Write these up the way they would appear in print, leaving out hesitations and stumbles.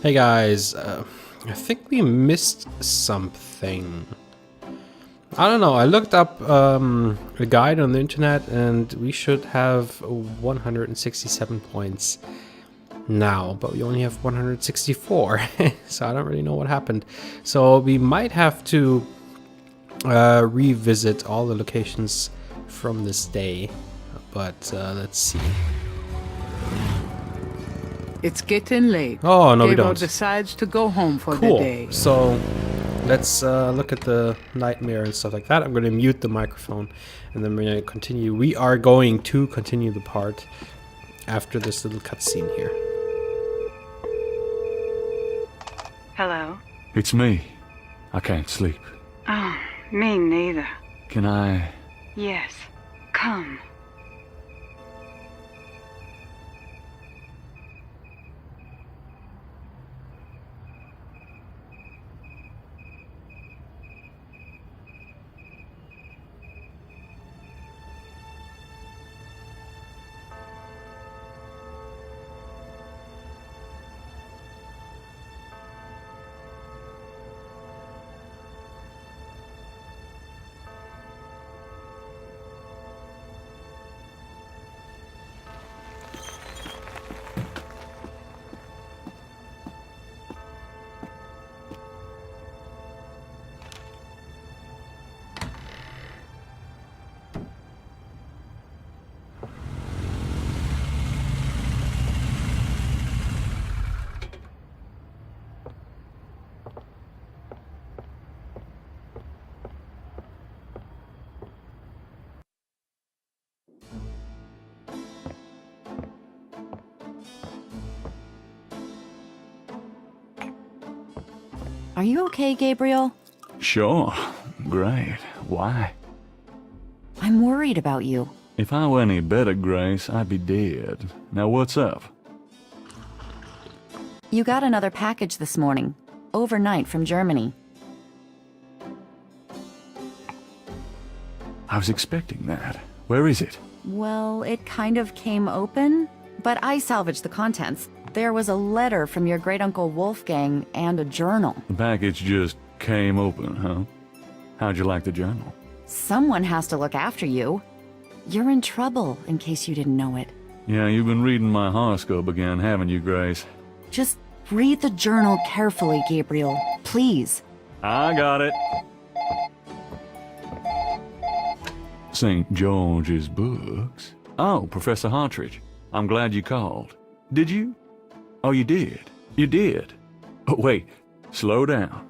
Hey guys, I think we missed something. I don't know, I looked up a guide on the internet and we should have 167 points now, but we only have 164, so I don't really know what happened. So we might have to revisit all the locations from this day, but let's see. It's getting late. Oh, no, we Gabriel don't. decides to go home for the Cool. day. So let's look at the nightmare and stuff like that. I'm going to mute the microphone and then we're going to continue. We are going to continue the part after this little cutscene here. Hello? It's me. I can't sleep. Oh, me neither. Can I... Yes. Come. Are you okay, Gabriel? Sure. Great. Why? I'm worried about you. If I were any better, Grace, I'd be dead. Now what's up? You got another package this morning. Overnight from Germany. I was expecting that. Where is it? Well, it kind of came open, but I salvaged the contents. There was a letter from your great-uncle Wolfgang and a journal. The package just came open, huh? How'd you like the journal? Someone has to look after you. You're in trouble, in case you didn't know it. Yeah, you've been reading my horoscope again, haven't you, Grace? Just read the journal carefully, Gabriel. Please. I got it. St. George's books. Oh, Professor Hartridge. I'm glad you called. Did you? Oh, you did. You did. Oh, wait. Slow down.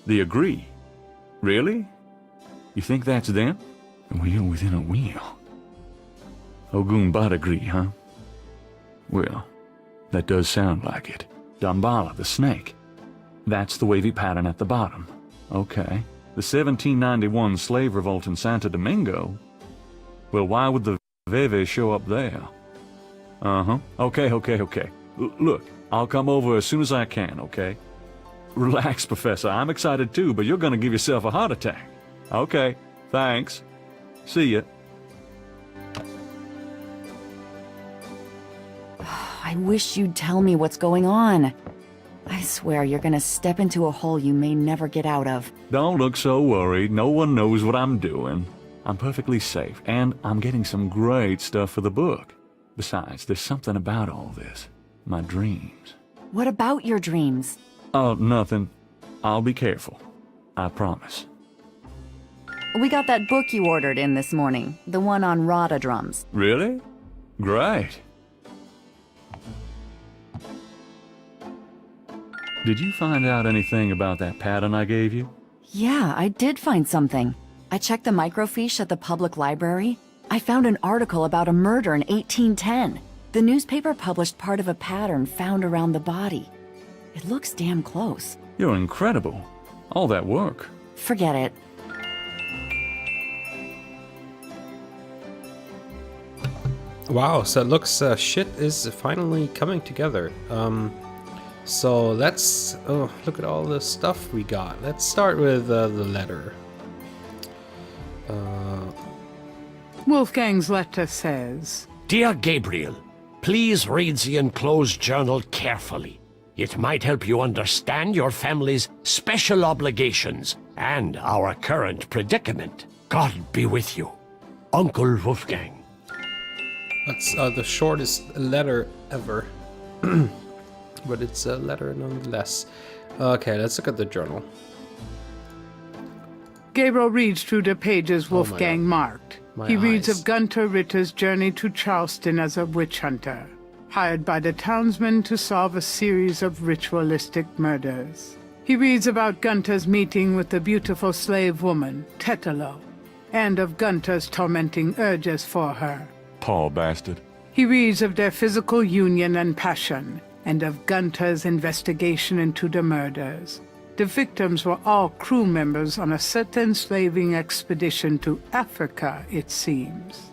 They agree. Really? You think that's them? A wheel within a wheel. Ogun agree, huh? Well, that does sound like it. Dambala, the snake. That's the wavy pattern at the bottom. Okay. The 1791 slave revolt in Santo Domingo? Well, why would the Veve show up there? Uh-huh. Okay. Look, I'll come over as soon as I can, okay? Relax, Professor. I'm excited too, but you're gonna give yourself a heart attack. Okay, thanks. See ya. I wish you'd tell me what's going on. I swear you're gonna step into a hole you may never get out of. Don't look so worried. No one knows what I'm doing. I'm perfectly safe, and I'm getting some great stuff for the book. Besides, there's something about all this. My dreams. What about your dreams? Oh, nothing. I'll be careful. I promise. We got that book you ordered in this morning, the one on Rada drums. Really? Great. Did you find out anything about that pattern I gave you? Yeah, I did find something. I checked the microfiche at the public library. I found an article about a murder in 1810. The newspaper published part of a pattern found around the body. It looks damn close. You're incredible. All that work. Forget it. Wow, so it looks shit is finally coming together. So let's look at all the stuff we got. Let's start with the letter. Wolfgang's letter says, Dear Gabriel, please read the enclosed journal carefully. It might help you understand your family's special obligations and our current predicament. God be with you. Uncle Wolfgang. That's the shortest letter ever. But it's a letter nonetheless. Okay, let's look at the journal. Gabriel reads through the pages Wolfgang marked. He reads eyes. of Gunter Ritter's journey to Charleston as a witch hunter, hired by the townsmen to solve a series of ritualistic murders. He reads about Gunter's meeting with the beautiful slave woman, Tetelo, and of Gunter's tormenting urges for her. Paul bastard. He reads of their physical union and passion, and of Gunter's investigation into the murders. The victims were all crew members on a certain slaving expedition to Africa, it seems.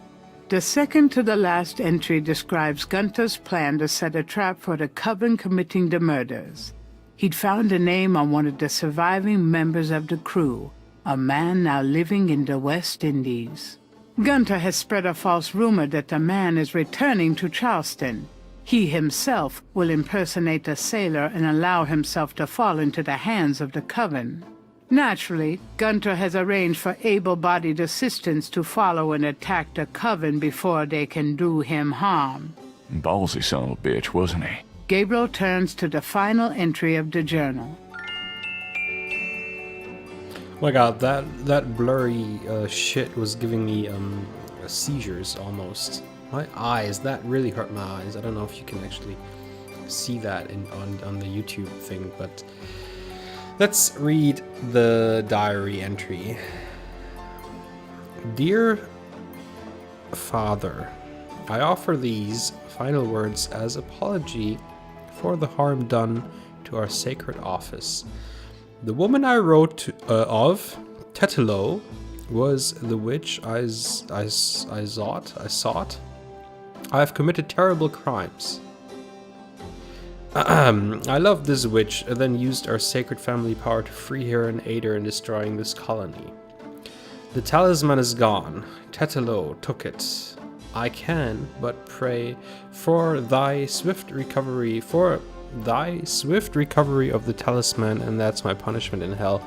The second to the last entry describes Gunter's plan to set a trap for the coven committing the murders. He'd found a name on one of the surviving members of the crew, a man now living in the West Indies. Gunter has spread a false rumor that the man is returning to Charleston. He himself will impersonate a sailor and allow himself to fall into the hands of the coven. Naturally, Gunter has arranged for able-bodied assistants to follow and attack the coven before they can do him harm. Ballsy son of a bitch, wasn't he? Gabriel turns to the final entry of the journal. Oh my god, that blurry shit was giving me seizures almost. My eyes, that really hurt my eyes. I don't know if you can actually see that on the YouTube thing, but let's read the diary entry. Dear Father, I offer these final words as apology for the harm done to our sacred office. The woman I wrote of, Tetelo, was the witch I sought. I have committed terrible crimes. I loved this witch, and then used our sacred family power to free her and aid her in destroying this colony. The talisman is gone. Tetelo took it. I can but pray for thy swift recovery, of the talisman, and that's my punishment in hell.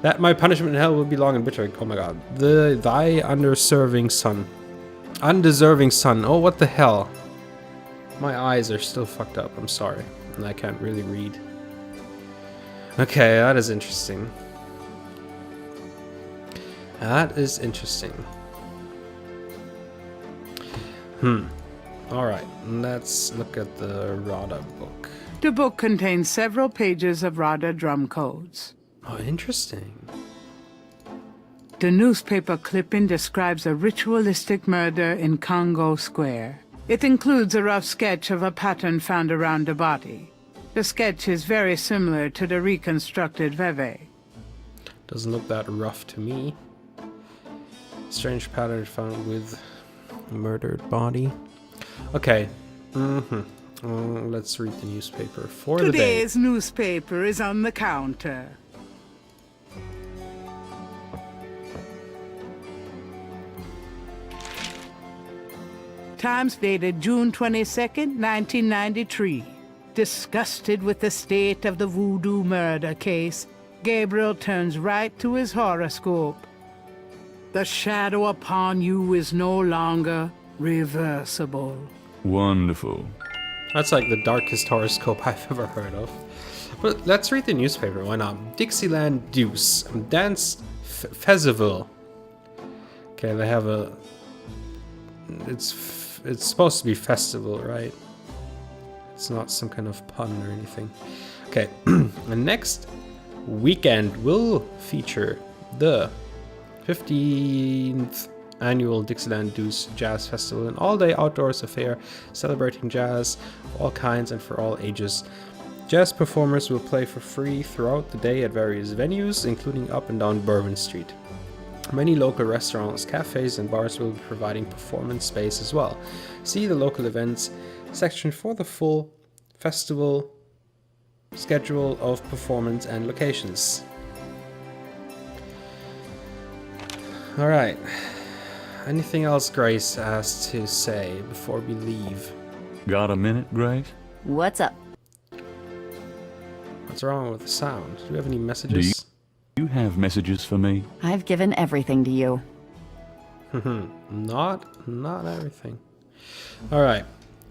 That my punishment in hell will be long and bitter. Oh my god. Thy undeserving son. Oh, what the hell? My eyes are still fucked up. I'm sorry. And I can't really read. Okay, that is interesting. That is interesting. Alright, let's look at the Rada book. The book contains several pages of Rada drum codes. Oh, interesting. The newspaper clipping describes a ritualistic murder in Congo Square. It includes a rough sketch of a pattern found around the body. The sketch is very similar to the reconstructed Veve. Doesn't look that rough to me. Strange pattern found with murdered body. Okay. Let's read the newspaper for the day. Today's newspaper is on the counter. Times dated June 22nd, 1993. Disgusted with the state of the Voodoo murder case, Gabriel turns right to his horoscope. The shadow upon you is no longer reversible. Wonderful. That's like the darkest horoscope I've ever heard of. But let's read the newspaper, why not? Dixieland Deuce. Dance Festival. Okay, they have a... It's supposed to be festival, right? It's not some kind of pun or anything. Okay, the next weekend will feature the 15th annual Dixieland Deuce Jazz Festival, an all-day outdoors affair celebrating jazz of all kinds and for all ages. Jazz performers will play for free throughout the day at various venues, including up and down Bourbon Street. Many local restaurants, cafes, and bars will be providing performance space as well. See the local events section for the full festival schedule of performance and locations. Alright. Anything else Grace has to say before we leave? Got a minute, Grace? What's up? What's wrong with the sound? Do you have any messages? Do you have messages for me? I've given everything to you. Not everything. Alright,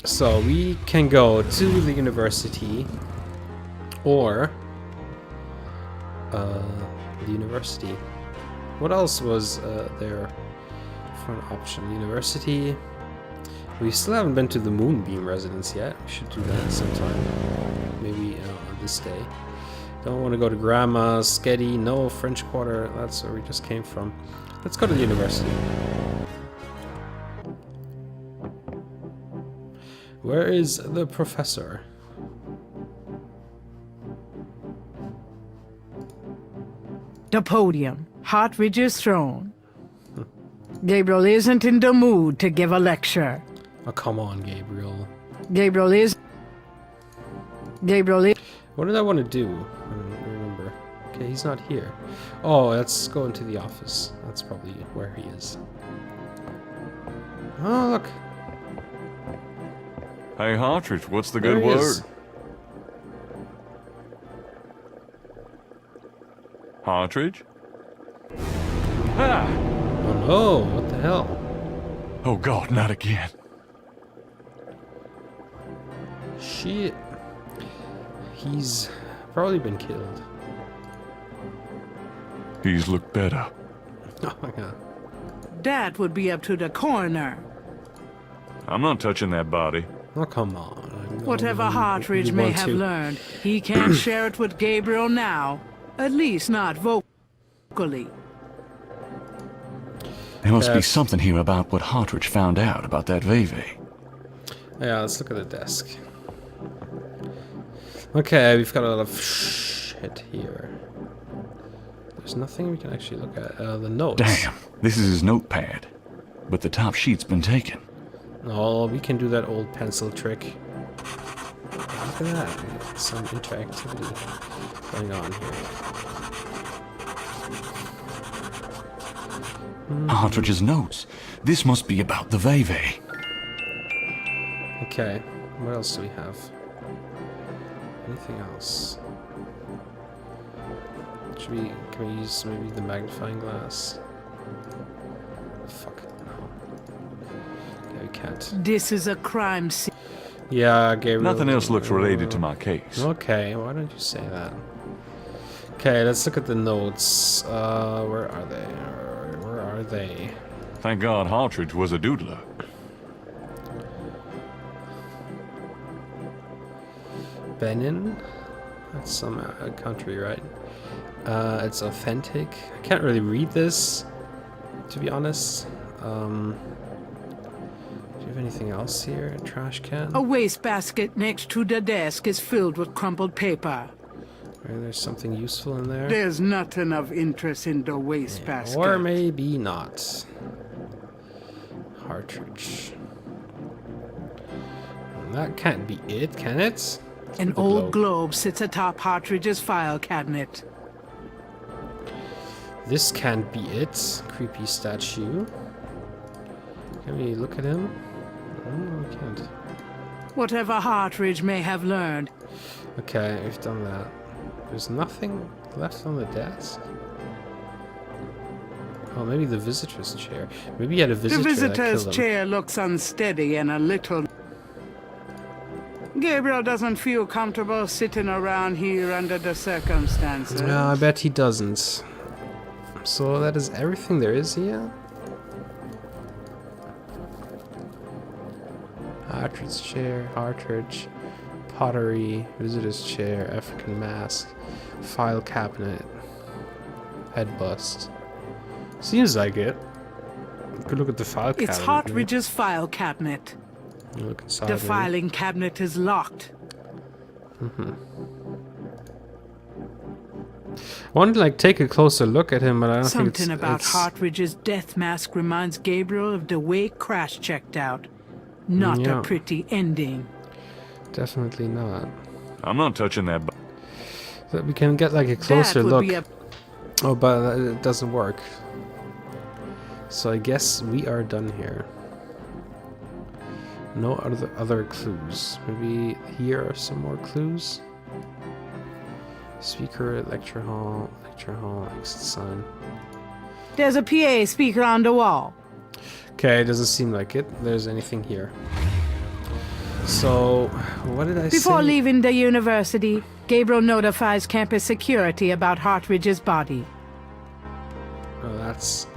so we can go to the university or the university. What else was there for an option? University. We still haven't been to the Moonbeam residence yet. We should do that sometime. Maybe on this day. Don't want to go to Grandma's, Sketty, no, French Quarter. That's where we just came from. Let's go to the university. Where is the professor? The podium, Hartridge's throne. Gabriel isn't in the mood to give a lecture. Oh, come on, Gabriel. Gabriel is... What did I want to do? I don't remember. Okay, he's not here. Oh, let's go into the office. That's probably where he is. Oh, look. Hey, Hartridge, what's the There good he word? is. Hartridge? Ah! Oh no, what the hell? Oh God, not again. Shit. He's probably been killed. He's looked better. Oh my god. That would be up to the coroner. I'm not touching that body. Oh, come on. Whatever You Hartridge may want have to. learned, he can't share it with Gabriel now. At least not vocally. There must be Yes. something here about what Hartridge found out about that Veve. Yeah, let's look at the desk. Okay, we've got a lot of shit here. There's nothing we can actually look at. The notes. Damn, this is his notepad. But the top sheet's been taken. Oh, we can do that old pencil trick. Look at that. We got some interactivity going on here. Hartridge's notes. This must be about the Veve. Okay, what else do we have? Anything else? Can we use maybe the magnifying glass? Fuck, no. Yeah, we can't. This is a crime scene. Yeah, Gabriel. Nothing else looks related to my case. Okay, why don't you say that? Okay, let's look at the notes. Where are they? Where are they? Thank God Hartridge was a doodler. Benin? That's some country, right? It's authentic. I can't really read this, to be honest. Do you have anything else here? A trash can? A wastebasket next to the desk is filled with crumpled paper. There's something useful in there. There's nothing of interest in the wastebasket. Or maybe not. Hartridge. That can't be it, can it? An The old globe sits atop Hartridge's file cabinet. This can't be it. Creepy statue. Can we look at him? No, we can't. Whatever Hartridge may have learned, Okay, we've done that. There's nothing left on the desk. Oh, maybe the visitor's chair. Maybe he had a the visitor that visitor's killed him. chair looks unsteady and a little... Gabriel doesn't feel comfortable sitting around here under the circumstances. No, I bet he doesn't. So that is everything there is here? Hartridge's chair, Hartridge, pottery, visitor's chair, African mask, file cabinet, head bust. Seems like it. You could look at the file cabinet. It's Hartridge's file cabinet. You look inside. The maybe. filing cabinet is locked. I wanted to like take a closer look at him, but I don't think Something about it's... Hartridge's death mask reminds Gabriel of the way Crash checked out. Not Yeah. a pretty ending. Definitely not. I'm not touching that body. But we can get like a closer that would look. be a Oh, but it doesn't work. So I guess we are done here. No other clues. Maybe here are some more clues. Speaker, lecture hall, exit sign. There's a PA speaker on the wall. Okay, it doesn't seem like it. There's anything here. So, what did I say? Before leaving the university, Gabriel notifies campus security about Hartridge's body. Oh, that's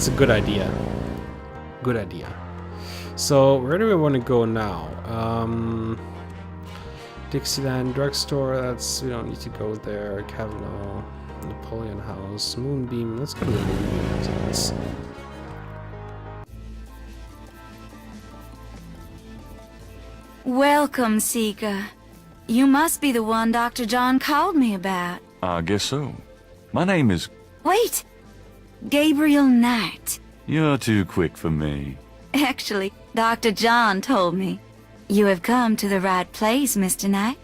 a good idea. Good idea. So, where do we want to go now? Dixieland Drugstore, we don't need to go there. Kavanaugh, Napoleon House, Moonbeam. Let's go to the Moonbeam. Let's Welcome, Seeker. You must be the one Dr. John called me about. I guess so. My name is... Wait! Gabriel Knight. You're too quick for me. Actually, Dr. John told me. You have come to the right place, Mr. Knight.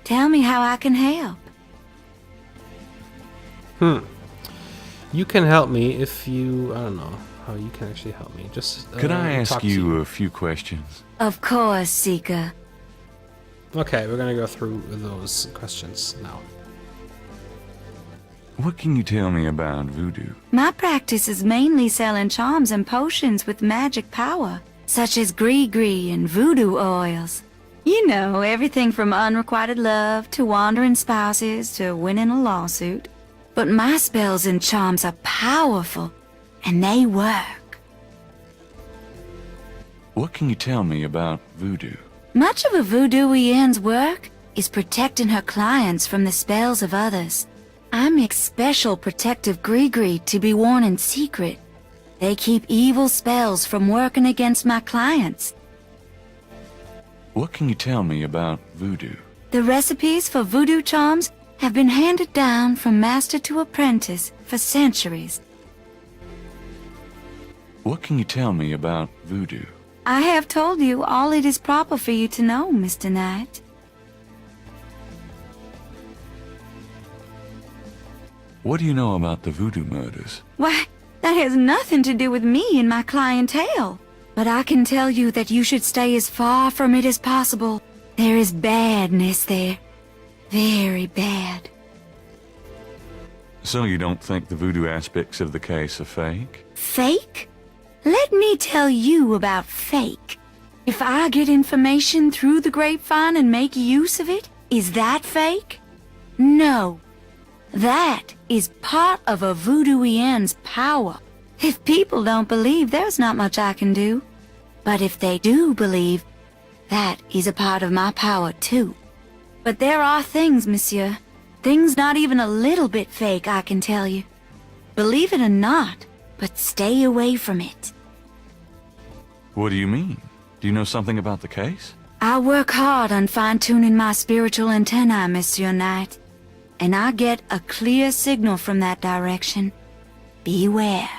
Tell me how I can help. You can help me if you... I don't know how you can actually help me. Just Could I ask talk to you a few questions? Of course, Seeker. Okay, we're gonna go through those questions now. What can you tell me about voodoo? My practice is mainly selling charms and potions with magic power, such as gree-gree and voodoo oils. You know, everything from unrequited love to wandering spouses to winning a lawsuit. But my spells and charms are powerful, and they work. What can you tell me about voodoo? Much of a voodooienne's work is protecting her clients from the spells of others. I make special protective gree-gree to be worn in secret. They keep evil spells from working against my clients. What can you tell me about voodoo? The recipes for voodoo charms have been handed down from master to apprentice for centuries. What can you tell me about voodoo? I have told you all it is proper for you to know, Mr. Knight. What do you know about the Voodoo Murders? Why, that has nothing to do with me and my clientele. But I can tell you that you should stay as far from it as possible. There is badness there. Very bad. So you don't think the voodoo aspects of the case are fake? Fake? Let me tell you about fake. If I get information through the grapevine and make use of it, is that fake? No. That is part of a voodooienne's power. If people don't believe, there's not much I can do. But if they do believe, that is a part of my power too. But there are things, monsieur. Things not even a little bit fake, I can tell you. Believe it or not, but stay away from it. What do you mean? Do you know something about the case? I work hard on fine-tuning my spiritual antennae, Monsieur Knight. And I get a clear signal from that direction. Beware.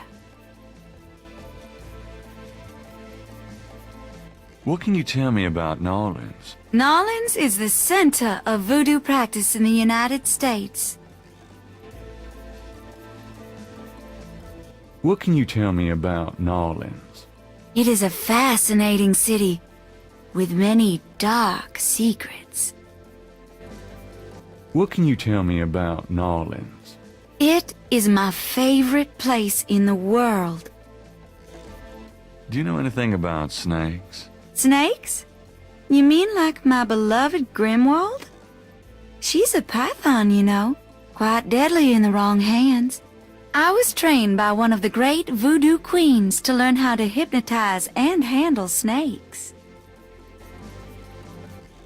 What can you tell me about Nolans? Nolans is the center of voodoo practice in the United States. What can you tell me about Nolans? It is a fascinating city with many dark secrets. What can you tell me about Nolans? It is my favorite place in the world. Do you know anything about snakes? Snakes? You mean like my beloved Grimwald? She's a python, you know. Quite deadly in the wrong hands. I was trained by one of the great voodoo queens to learn how to hypnotize and handle snakes.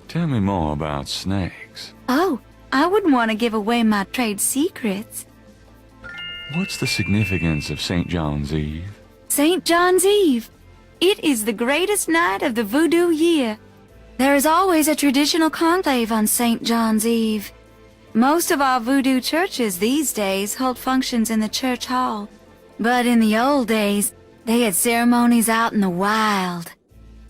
Tell me more about snakes. Oh, I wouldn't want to give away my trade secrets. What's the significance of St. John's Eve? St. John's Eve. It is the greatest night of the voodoo year. There is always a traditional conclave on St. John's Eve. Most of our voodoo churches these days hold functions in the church hall. But in the old days, they had ceremonies out in the wild.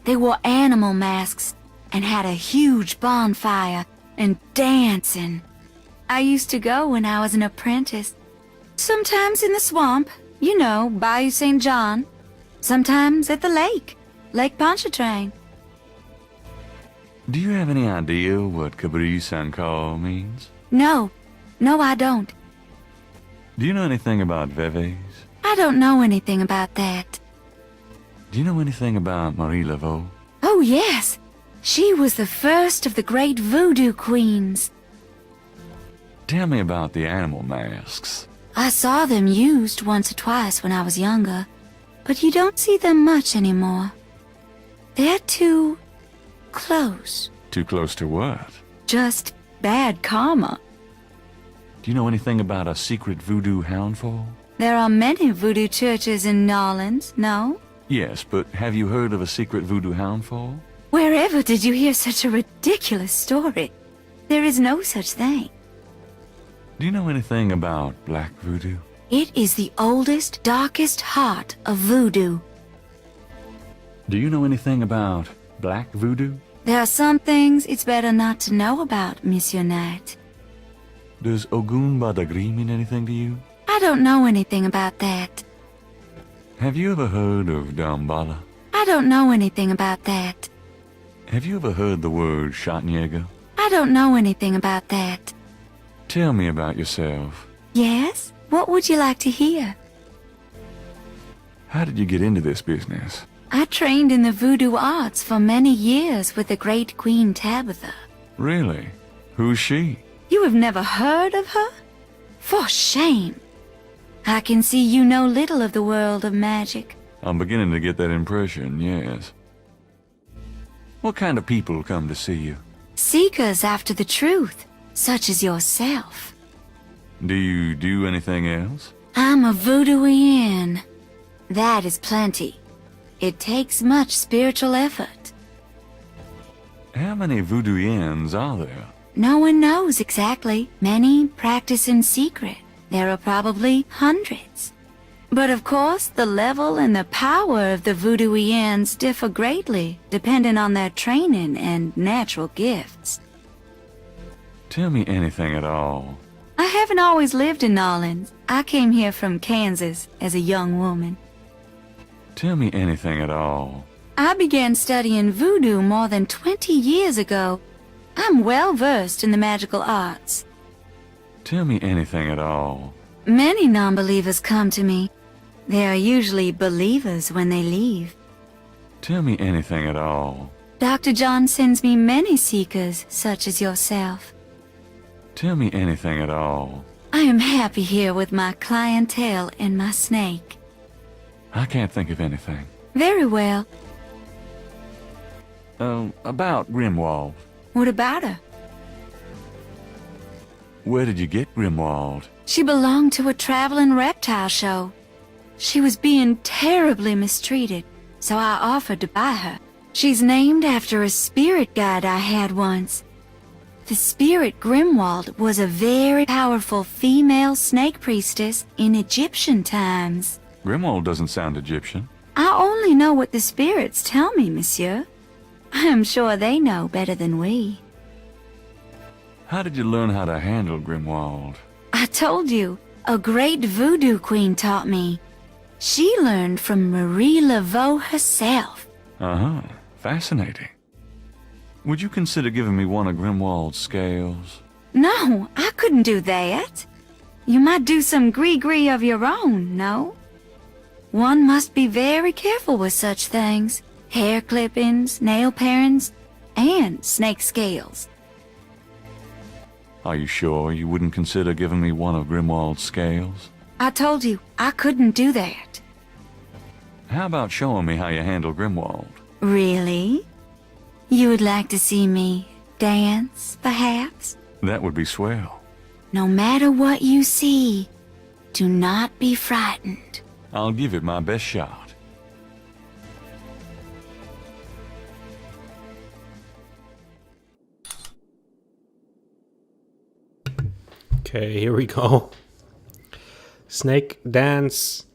They wore animal masks and had a huge bonfire and dancing. I used to go when I was an apprentice. Sometimes in the swamp, you know, Bayou St. John. Sometimes at the lake, Lake Pontchartrain. Do you have any idea what Cabri Sankar means? No, No, I don't. Do you know anything about Veves? I don't know anything about that. Do you know anything about Marie Laveau? Oh, yes. She was the first of the great voodoo queens. Tell me about the animal masks. I saw them used once or twice when I was younger, but you don't see them much anymore. They're too close. Too close to what? Just bad karma. Do you know anything about a secret voodoo houndfall? There are many voodoo churches in Nolans, no? Yes, but have you heard of a secret voodoo houndfall? Wherever did you hear such a ridiculous story? There is no such thing. Do you know anything about black voodoo? It is the oldest, darkest heart of voodoo. Do you know anything about black voodoo? There are some things it's better not to know about, Monsieur Knight. Does Ogun Badagri mean anything to you? I don't know anything about that. Have you ever heard of Dambala? I don't know anything about that. Have you ever heard the word Schattenjäger? I don't know anything about that. Tell me about yourself. Yes? What would you like to hear? How did you get into this business? I trained in the voodoo arts for many years with the great Queen Tabitha. Really? Who's she? You have never heard of her? For shame. I can see you know little of the world of magic. I'm beginning to get that impression, yes. What kind of people come to see you? Seekers after the truth, such as yourself. Do you do anything else? I'm a voodooian. That is plenty. It takes much spiritual effort. How many voodooians are there? No one knows exactly. Many practice in secret. There are probably hundreds. But of course, the level and the power of the voodooians differ greatly, depending on their training and natural gifts. Tell me anything at all. I haven't always lived in Nolans. I came here from Kansas as a young woman. Tell me anything at all. I began studying voodoo more than 20 years ago. I'm well versed in the magical arts. Tell me anything at all. Many non-believers come to me. They are usually believers when they leave. Tell me anything at all. Dr. John sends me many seekers, such as yourself. Tell me anything at all. I am happy here with my clientele and my snake. I can't think of anything. Very well. About Grimwald. What about her? Where did you get Grimwald? She belonged to a traveling reptile show. She was being terribly mistreated, so I offered to buy her. She's named after a spirit guide I had once. The spirit Grimwald was a very powerful female snake priestess in Egyptian times. Grimwald doesn't sound Egyptian. I only know what the spirits tell me, monsieur. I am sure they know better than we. How did you learn how to handle Grimwald? I told you, a great voodoo queen taught me. She learned from Marie Laveau herself. Uh-huh. Fascinating. Would you consider giving me one of Grimwald's scales? No, I couldn't do that. You might do some gree-gree of your own, no? One must be very careful with such things. Hair clippings, nail parings, and snake scales. Are you sure you wouldn't consider giving me one of Grimwald's scales? I told you, I couldn't do that. How about showing me how you handle Grimwald? Really? You would like to see me dance, perhaps? That would be swell. No matter what you see, do not be frightened. I'll give it my best shot. Okay, here we go. Snake dance.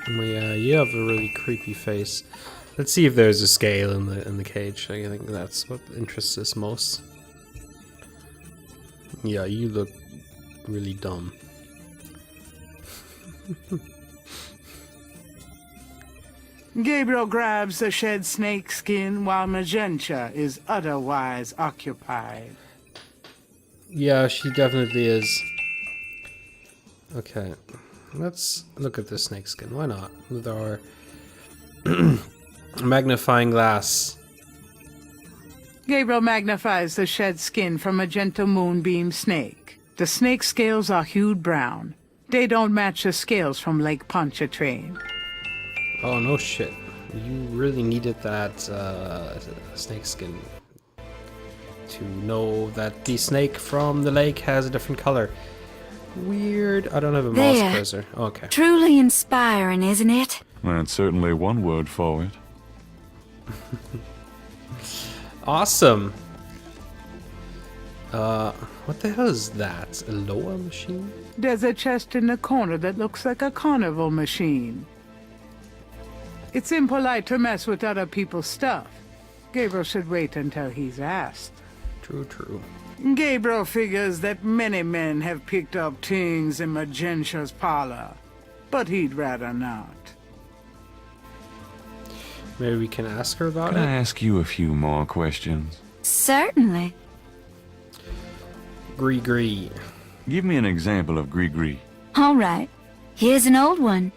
Yeah, you have a really creepy face. Let's see if there's a scale in the cage. I think that's what interests us most. Yeah, you look really dumb. Gabriel grabs the shed snake skin while Magenta is otherwise occupied. Yeah, she definitely is. Okay, let's look at the snake skin. Why not? With our magnifying glass. Gabriel magnifies the shed skin from Magenta Moonbeam Snake. The snake scales are hued brown. They don't match the scales from Lake Pontchartrain. Oh, no shit. You really needed that snake skin to know that the snake from the lake has a different color. Weird. I don't have a mouse There. cursor. Oh, okay. Truly inspiring, isn't it? That's certainly one word for it. Awesome. What the hell is that? A Loa machine? There's a chest in the corner that looks like a carnival machine. It's impolite to mess with other people's stuff. Gabriel should wait until he's asked. True, true. Gabriel figures that many men have picked up things in Magenta's parlor, but he'd rather not. Maybe we can ask her about Can I it? ask you a few more questions? Certainly. Gree. Give me an example of gris-gris. All right. Here's an old one.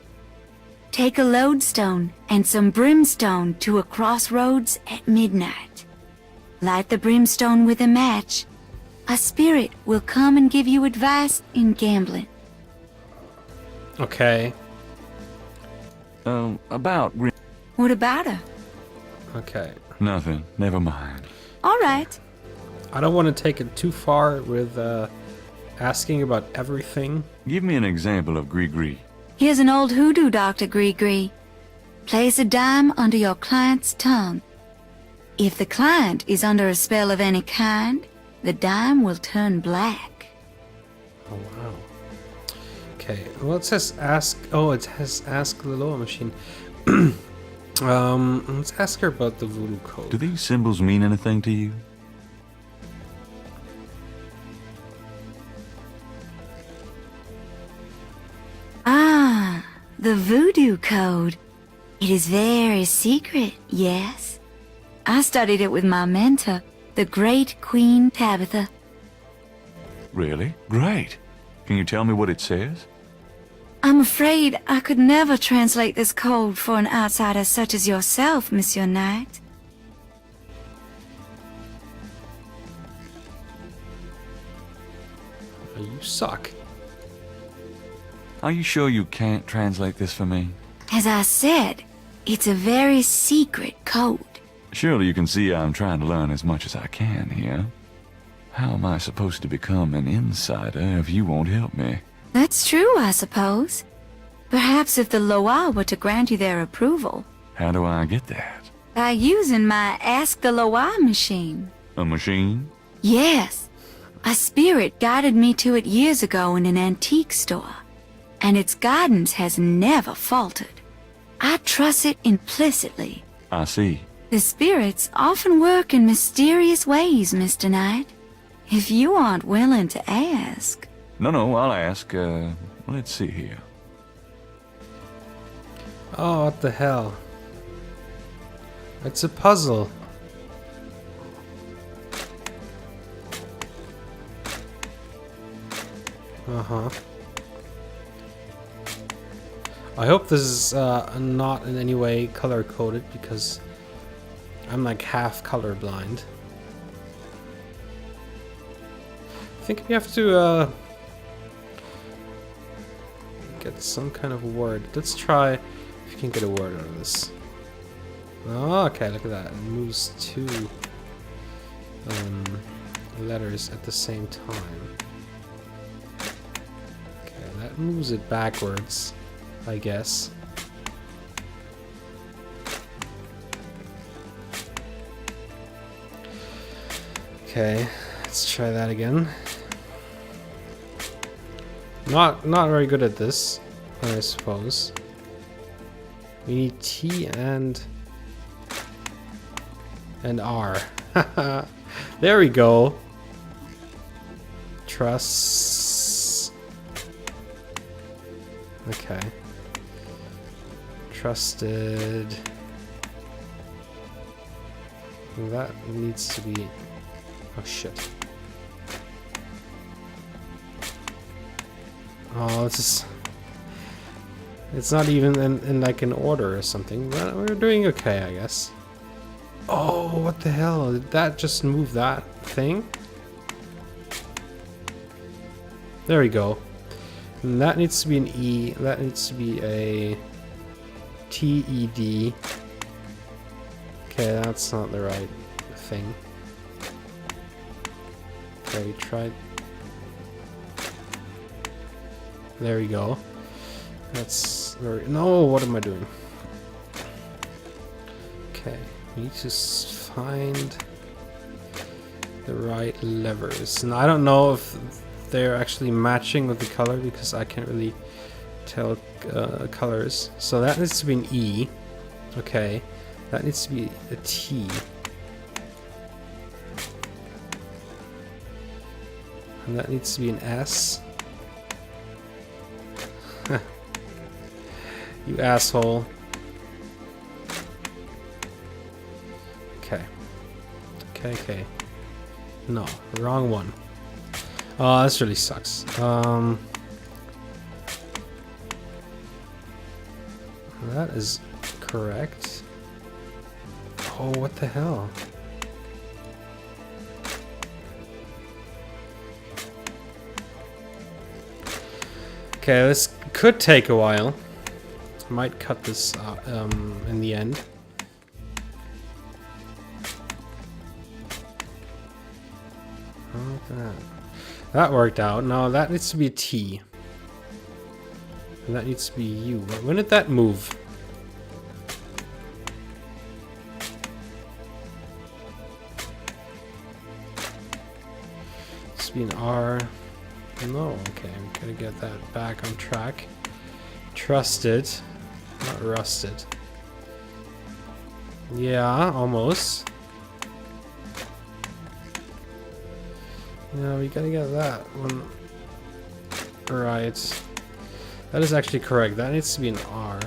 Take a lodestone and some brimstone to a crossroads at midnight. Light the brimstone with a match. A spirit will come and give you advice in gambling. Okay. About What about her? Okay. nothing. Never mind. All right. I don't want to take it too far with asking about everything. Give me an example of gris-gris. Here's an old hoodoo, Dr. Gree. Place a dime under your client's tongue. If the client is under a spell of any kind, the dime will turn black. Oh, wow. Okay, well, it says ask... Oh, it has ask the Loa machine. Let's ask her about the voodoo code. Do these symbols mean anything to you? Ah, the voodoo code. It is very secret, yes. I studied it with my mentor, the great Queen Tabitha. Really? Great. Can you tell me what it says? I'm afraid I could never translate this code for an outsider such as yourself, Monsieur Knight. You suck. Are you sure you can't translate this for me? As I said, it's a very secret code. Surely you can see I'm trying to learn as much as I can here. How am I supposed to become an insider if you won't help me? That's true, I suppose. Perhaps if the Loa were to grant you their approval, How do I get that? by using my Ask the Loa machine. A machine? Yes. A spirit guided me to it years ago in an antique store, and its guidance has never faltered. I trust it implicitly. I see. The spirits often work in mysterious ways, Mr. Knight. If you aren't willing to ask... No, I'll ask. Let's see here. Oh, what the hell? It's a puzzle. Uh-huh. I hope this is not in any way color-coded, because I'm like half colorblind. I think we have to get some kind of word. Let's try if you can get a word out of this. Oh, okay, look at that. It moves two letters at the same time. Okay, that moves it backwards, I guess. Okay, let's try that again. Not very good at this, I suppose. We need T and R. There we go. Trust. Okay. Trusted. That needs to be... Oh shit. Oh, it's not even in like an order or something, but we're doing okay, I guess. Oh, what the hell? Did that just move that thing? There we go. And that needs to be an E. That needs to be a TED. Okay, that's not the right thing. Okay, try. There we go. That's very... No, what am I doing? Okay, we need to find the right levers. And I don't know if they're actually matching with the color because I can't really tell colors. So that needs to be an E. Okay, that needs to be a T. And that needs to be an S. You asshole. Okay. Okay. No, wrong one. Oh, this really sucks. That is correct. Oh, what the hell? Okay, this could take a while. Might cut this in the end. That worked out. Now that needs to be a T. And that needs to be U. When did that move? It's be an R. No, okay, we gotta get that back on track. Trusted, not rusted. Yeah, almost. Yeah, we gotta get that one right. That is actually correct. That needs to be an R.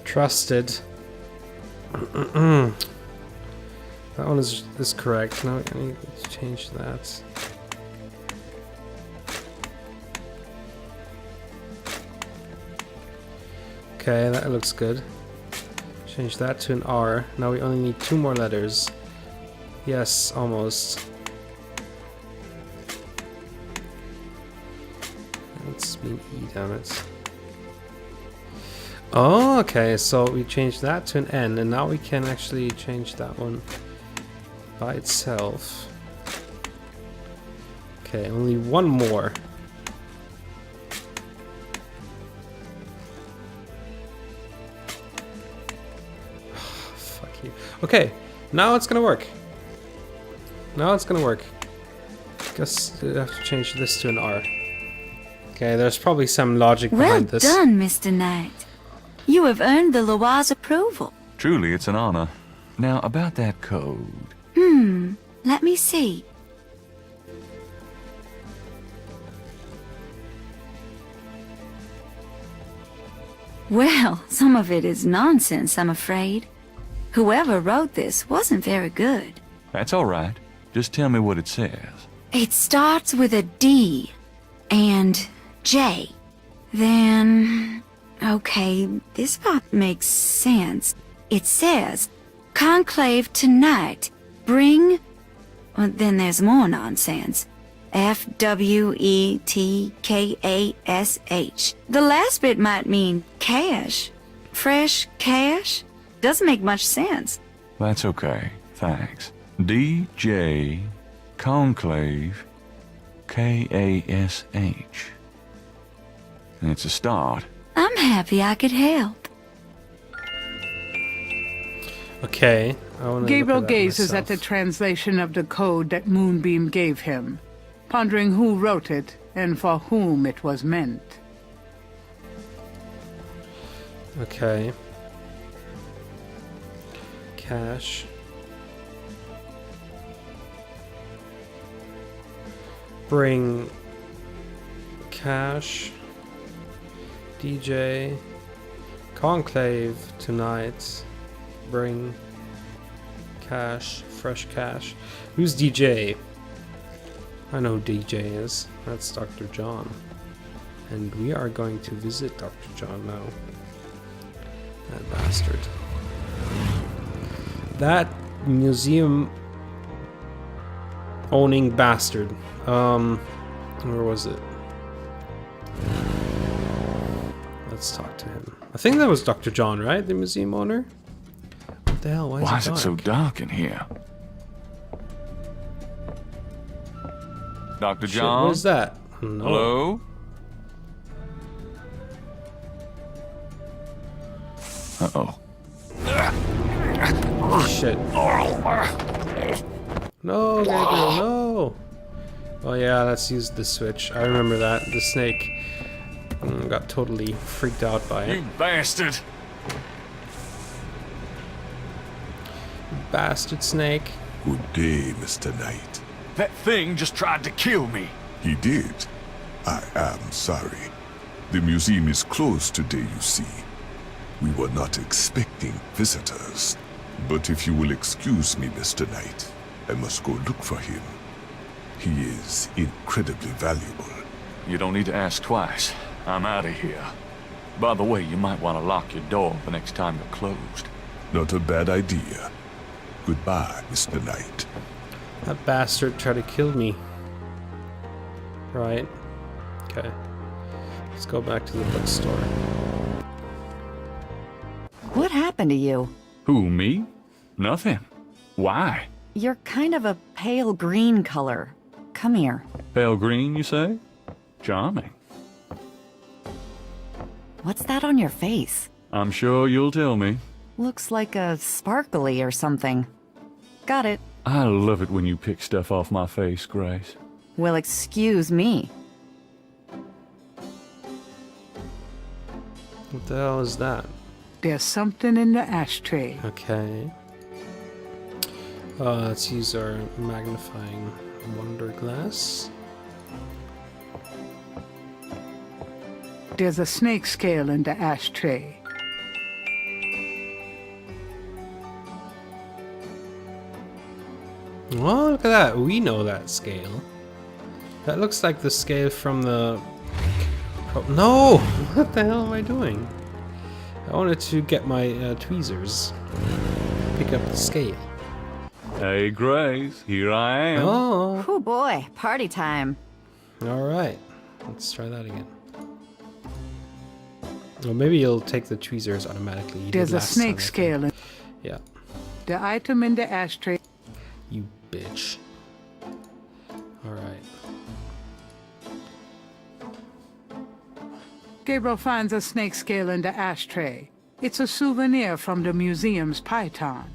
Trusted. That one is correct. Now I need to change that. Okay, that looks good. Change that to an R. Now we only need 2 more letters. Yes, almost. Let's be an E, damn it. Oh, okay, so we changed that to an N, and now we can actually change that one by itself. Okay, only one more. Fuck you. Okay, now it's gonna work. Now it's gonna work. Guess I have to change this to an R. Okay, there's probably some logic behind this. Well done, Mr. Knight. You have earned the Loire's approval. Truly, it's an honor. Now, about that code. Let me see. Well, some of it is nonsense, I'm afraid. Whoever wrote this wasn't very good. That's all right. Just tell me what it says. It starts with a D and J. Then... okay, this part makes sense. It says, conclave tonight, bring... well, then there's more nonsense. FWETKASH. The last bit might mean cash. Fresh cash? Doesn't make much sense. That's okay. Thanks. DJ Conclave KASH. And it's a start. I'm happy I could help. Okay. I wanna Gabriel look at that gazes at the myself. translation of the code that Moonbeam gave him, pondering who wrote it and for whom it was meant. Okay. Cash. Bring cash. DJ. Conclave tonight. Bring cash. Fresh cash. Who's DJ? I know who DJ is. That's Dr. John. And we are going to visit Dr. John now. That bastard. That museum owning bastard. Where was it? Let's talk to him. I think that was Dr. John, right? The museum owner? What the hell? Why is it so dark in here? Dr. Shit, John? what is that? No. Hello? Uh-oh. Oh, shit. No, Gabriel, no! Oh yeah, let's use the switch. I remember that. The snake got totally freaked out by it. You bastard! Bastard snake. Good day, Mr. Knight. That thing just tried to kill me. He did. I am sorry. The museum is closed today, you see. We were not expecting visitors. But if you will excuse me, Mr. Knight, I must go look for him. He is incredibly valuable. You don't need to ask twice. I'm out of here. By the way, you might want to lock your door the next time you're closed. Not a bad idea. Goodbye, Mr. Knight. That bastard tried to kill me. Right. Okay. Let's go back to the bookstore. What happened to you? Who, me? Nothing. Why? You're kind of a pale green color. Come here. Pale green, you say? Charming. What's that on your face? I'm sure you'll tell me. Looks like a sparkly or something. Got it. I love it when you pick stuff off my face, Grace. Well, excuse me. What the hell is that? There's something in the ashtray. Okay. Let's use our magnifying wonder glass. There's a snake scale in the ashtray. Oh, look at that. We know that scale. That looks like the scale from the... No! What the hell am I doing? I wanted to get my tweezers. Pick up the scale. Hey, Grace, here I am. Oh! Oh boy, party time. Alright. Let's try that again. Well, maybe you'll take the tweezers automatically. You There's did a last snake time, I think. scale in Yeah. the item in the ashtray. You bitch. Alright. Gabriel finds a snake scale in the ashtray. It's a souvenir from the museum's python.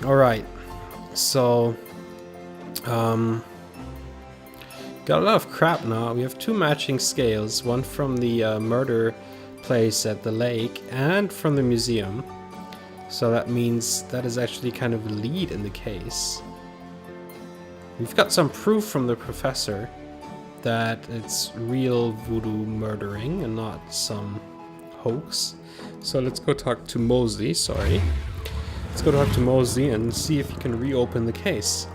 Alright. So, got a lot of crap now. We have two matching scales, one from the murder place at the lake and from the museum. So that means that is actually kind of a lead in the case. We've got some proof from the professor that it's real voodoo murdering and not some hoax. So let's go talk to Mosely, sorry. Let's go talk to Mosely and see if he can reopen the case.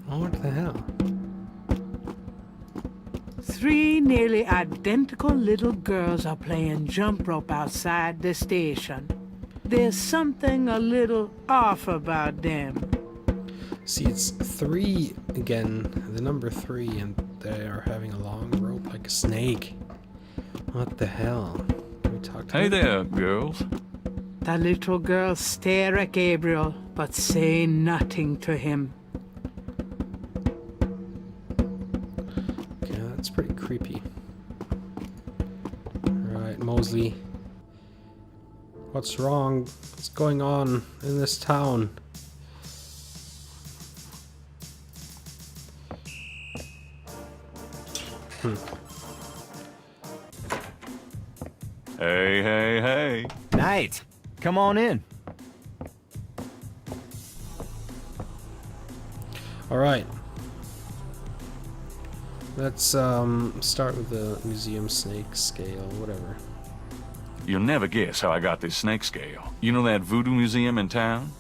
Oh, what the hell? 3 nearly identical little girls are playing jump rope outside the station. There's something a little off about them. See, it's 3 again, the number 3, and they are having a long rope like a snake. What the hell? Can we talk to Hey him? there, girls. The little girls stare at Gabriel, but say nothing to him. Okay, that's pretty creepy. Alright, Mosely. What's wrong? What's going on in this town? Hey, hey, hey. Knight, come on in. All right. Let's start with the museum snake scale, whatever. You'll never guess how I got this snake scale. You know that voodoo museum in town?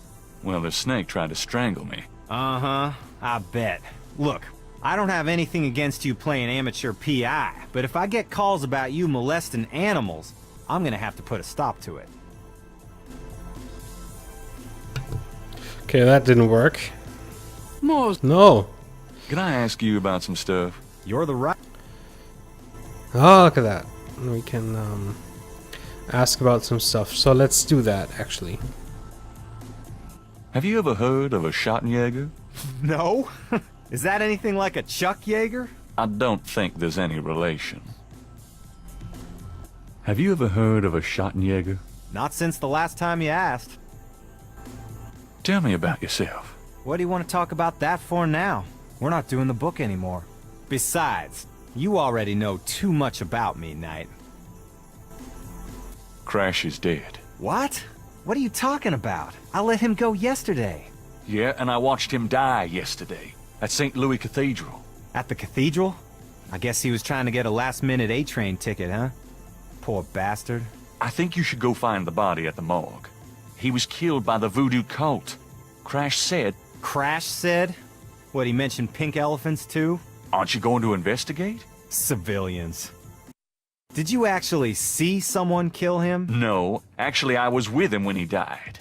Well, the snake tried to strangle me. Uh-huh, I bet. Look, I don't have anything against you playing amateur PI, but if I get calls about you molesting animals, I'm gonna have to put a stop to it. Okay, that didn't work. Mosely. No. Can I ask you about some stuff? You're the right... Oh, look at that. We can ask about some stuff. So let's do that, actually. Have you ever heard of a Schottenjäger? No? Is that anything like a Chuck Yeager? I don't think there's any relation. Have you ever heard of a Schottenjäger? Not since the last time you asked. Tell me about yourself. What do you want to talk about that for now? We're not doing the book anymore. Besides, you already know too much about me, Knight. Crash is dead. What? What are you talking about? I let him go yesterday. Yeah, and I watched him die yesterday at St. Louis Cathedral. At the cathedral? I guess he was trying to get a last-minute A-train ticket, huh? Poor bastard. I think you should go find the body at the morgue. He was killed by the voodoo cult. Crash said... Crash said? What, he mentioned pink elephants too? Aren't you going to investigate? Civilians. Did you actually see someone kill him? No, actually I was with him when he died.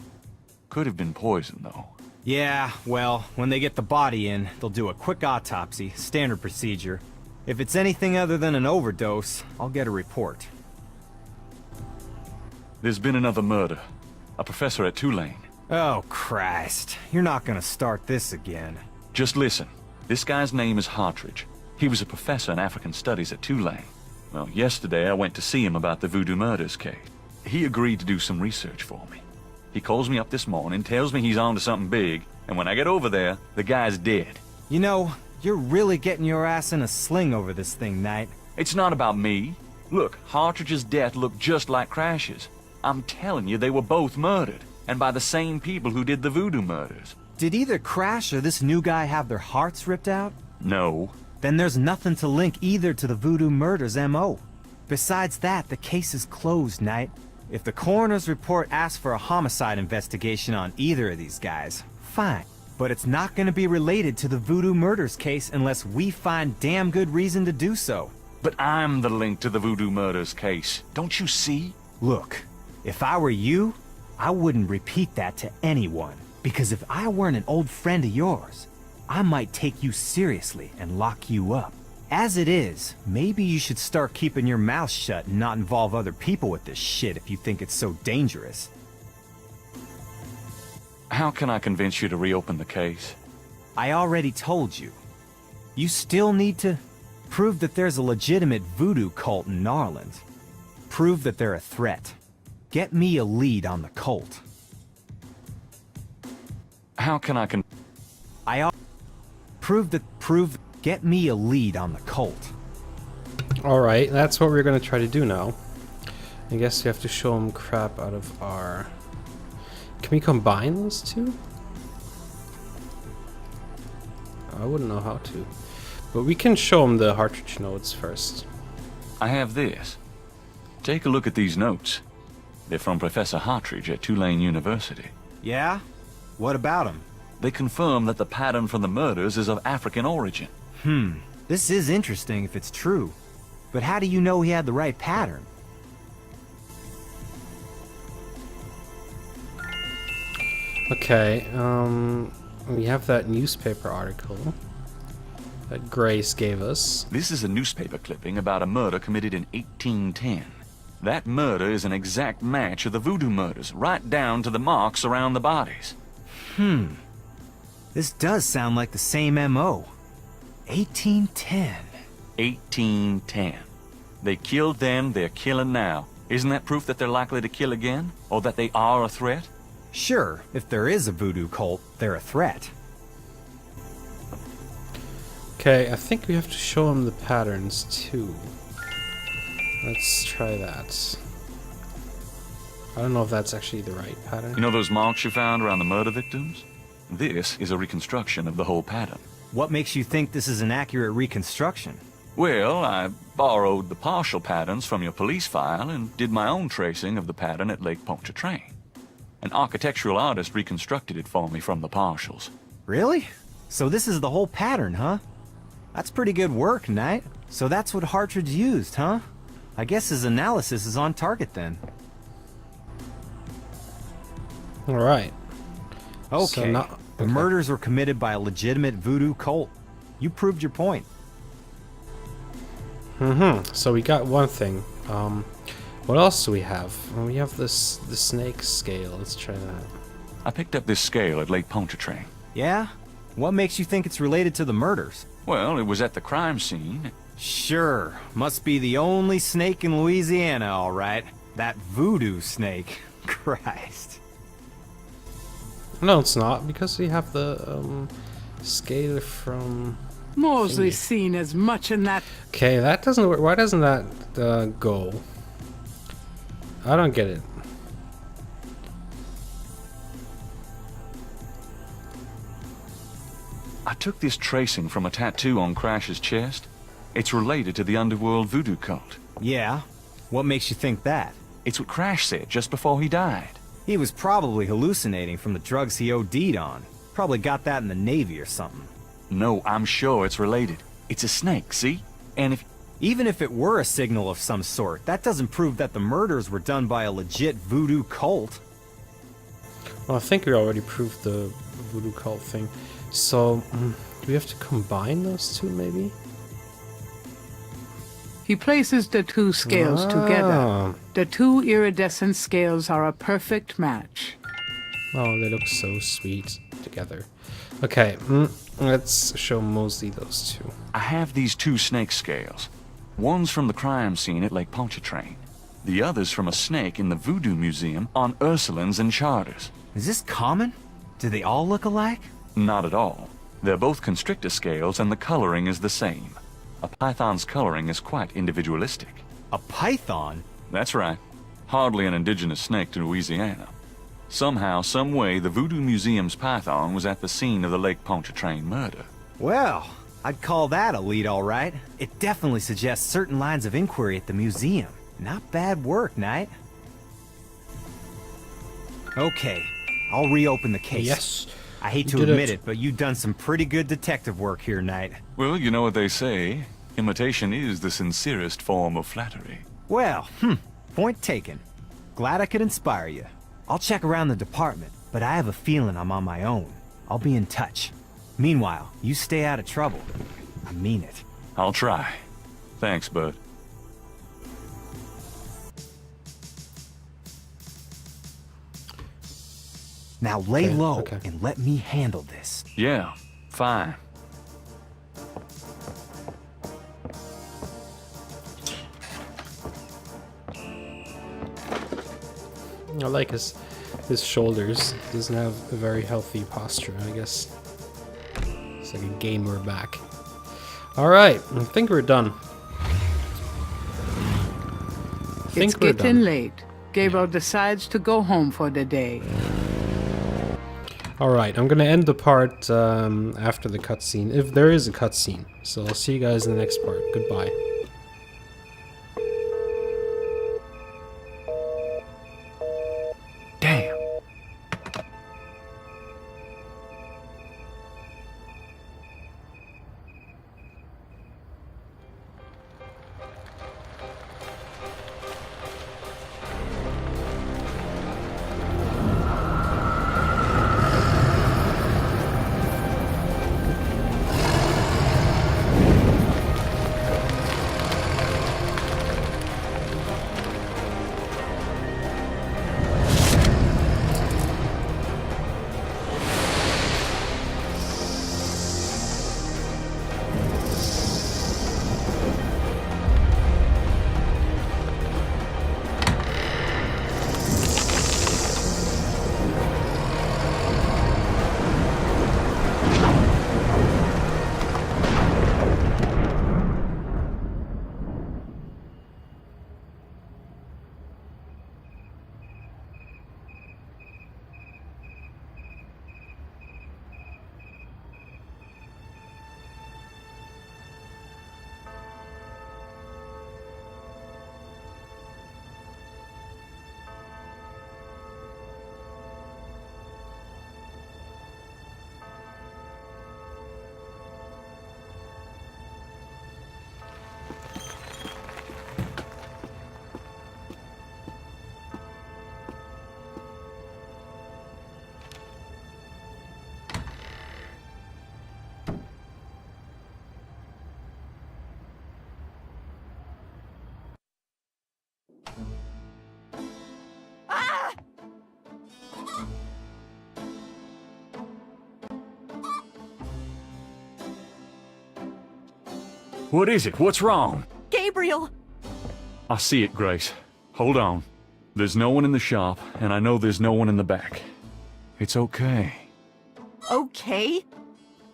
Could have been poison, though. Yeah, well, when they get the body in, they'll do a quick autopsy, standard procedure. If it's anything other than an overdose, I'll get a report. There's been another murder. A professor at Tulane. Oh, Christ. You're not gonna start this again. Just listen. This guy's name is Hartridge. He was a professor in African Studies at Tulane. Well, yesterday I went to see him about the Voodoo Murders case. He agreed to do some research for me. He calls me up this morning, tells me he's on to something big, and when I get over there, the guy's dead. You know, you're really getting your ass in a sling over this thing, Knight. It's not about me. Look, Hartridge's death looked just like Crash's. I'm telling you, they were both murdered, and by the same people who did the Voodoo Murders. Did either Crash or this new guy have their hearts ripped out? No. Then there's nothing to link either to the Voodoo Murders M.O. Besides that, the case is closed, Knight. If the coroner's report asks for a homicide investigation on either of these guys, fine. But it's not going to be related to the Voodoo Murders case unless we find damn good reason to do so. But I'm the link to the Voodoo Murders case. Don't you see? Look, if I were you, I wouldn't repeat that to anyone. Because if I weren't an old friend of yours, I might take you seriously and lock you up. As it is, maybe you should start keeping your mouth shut and not involve other people with this shit if you think it's so dangerous. How can I convince you to reopen the case? I already told you. You still need to prove that there's a legitimate voodoo cult in Narland. Prove that they're a threat. Get me a lead on the cult. How can I Get me a lead on the cult. Alright, that's what we're gonna try to do now. I guess we have to show them crap out of our... Can we combine those two? I wouldn't know how to. But we can show them the Hartridge notes first. I have this. Take a look at these notes. They're from Professor Hartridge at Tulane University. Yeah? What about him? They confirm that the pattern from the murders is of African origin. This is interesting if it's true. But how do you know he had the right pattern? Okay, we have that newspaper article that Grace gave us. This is a newspaper clipping about a murder committed in 1810. That murder is an exact match of the Voodoo Murders, right down to the marks around the bodies. This does sound like the same M.O. 1810. 1810. They killed then, they're killing now. Isn't that proof that they're likely to kill again? Or that they are a threat? Sure, if there is a voodoo cult, they're a threat. Okay, I think we have to show him the patterns too. Let's try that. I don't know if that's actually the right pattern. You know those marks you found around the murder victims? This is a reconstruction of the whole pattern. What makes you think this is an accurate reconstruction? Well, I borrowed the partial patterns from your police file and did my own tracing of the pattern at Lake Pontchartrain. An architectural artist reconstructed it for me from the partials. Really? So this is the whole pattern, huh? That's pretty good work, Knight. So that's what Hartridge used, huh? I guess his analysis is on target then. Alright. Okay. The murders were committed by a legitimate voodoo cult. You proved your point. So we got one thing. What else do we have? Well, we have the snake scale. Let's try that. I picked up this scale at Lake Pontchartrain. Yeah? What makes you think it's related to the murders? Well, it was at the crime scene. Sure. Must be the only snake in Louisiana, all right. That voodoo snake. Christ. No, it's not, because we have the scale from Mosely's seen as much in that. Okay, that doesn't work. Why doesn't that go? I don't get it. I took this tracing from a tattoo on Crash's chest. It's related to the underworld voodoo cult. Yeah? What makes you think that? It's what Crash said just before he died. He was probably hallucinating from the drugs he OD'd on. Probably got that in the Navy or something. No, I'm sure it's related. It's a snake, see? And if... Even if it were a signal of some sort, that doesn't prove that the murders were done by a legit voodoo cult. Well, I think we already proved the voodoo cult thing. So, do we have to combine those two, maybe? He places the two scales together. The two iridescent scales are a perfect match. Oh, they look so sweet together. Okay, let's show Mosely those two. I have these two snake scales. One's from the crime scene at Lake Pontchartrain. The other's from a snake in the Voodoo Museum on Ursulines and Charters. Is this common? Do they all look alike? Not at all. They're both constrictor scales and the coloring is the same. A python's coloring is quite individualistic. A python? That's right. Hardly an indigenous snake to Louisiana. Somehow, some way, the Voodoo Museum's python was at the scene of the Lake Pontchartrain murder. Well, I'd call that a lead, all right. It definitely suggests certain lines of inquiry at the museum. Not bad work, Knight. Okay, I'll reopen the case. Yes. I hate to admit it, but you've done some pretty good detective work here, Knight. Well, you know what they say. Imitation is the sincerest form of flattery. Well, point taken. Glad I could inspire you. I'll check around the department, but I have a feeling I'm on my own. I'll be in touch. Meanwhile, you stay out of trouble. I mean it. I'll try. Thanks, bud. Now lay low and let me handle this. Yeah, fine. I like his shoulders. Doesn't have a very healthy posture, I guess. It's like a gamer back. Alright, I think we're done. It's getting late. Gabriel decides to go home for the day. Alright, I'm gonna end the part after the cutscene, if there is a cutscene. So I'll see you guys in the next part. Goodbye. Damn. What is it? What's wrong? Gabriel! I see it, Grace. Hold on. There's no one in the shop, and I know there's no one in the back. It's okay. Okay?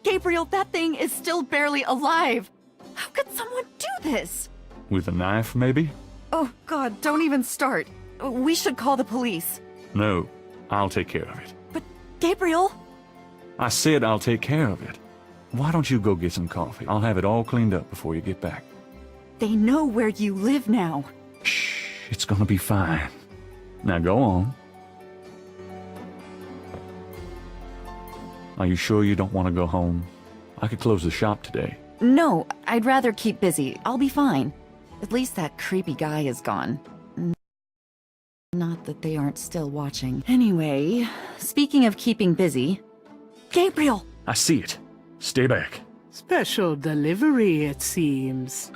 Gabriel, that thing is still barely alive. How could someone do this? With a knife, maybe? Oh, God, don't even start. We should call the police. No, I'll take care of it. But, Gabriel? I said I'll take care of it. Why don't you go get some coffee? I'll have it all cleaned up before you get back. They know where you live now. Shh, it's gonna be fine. Now go on. Are you sure you don't want to go home? I could close the shop today. No, I'd rather keep busy. I'll be fine. At least that creepy guy is gone. Not that they aren't still watching. Anyway, speaking of keeping busy... Gabriel! I see it. Stay back. Special delivery, it seems.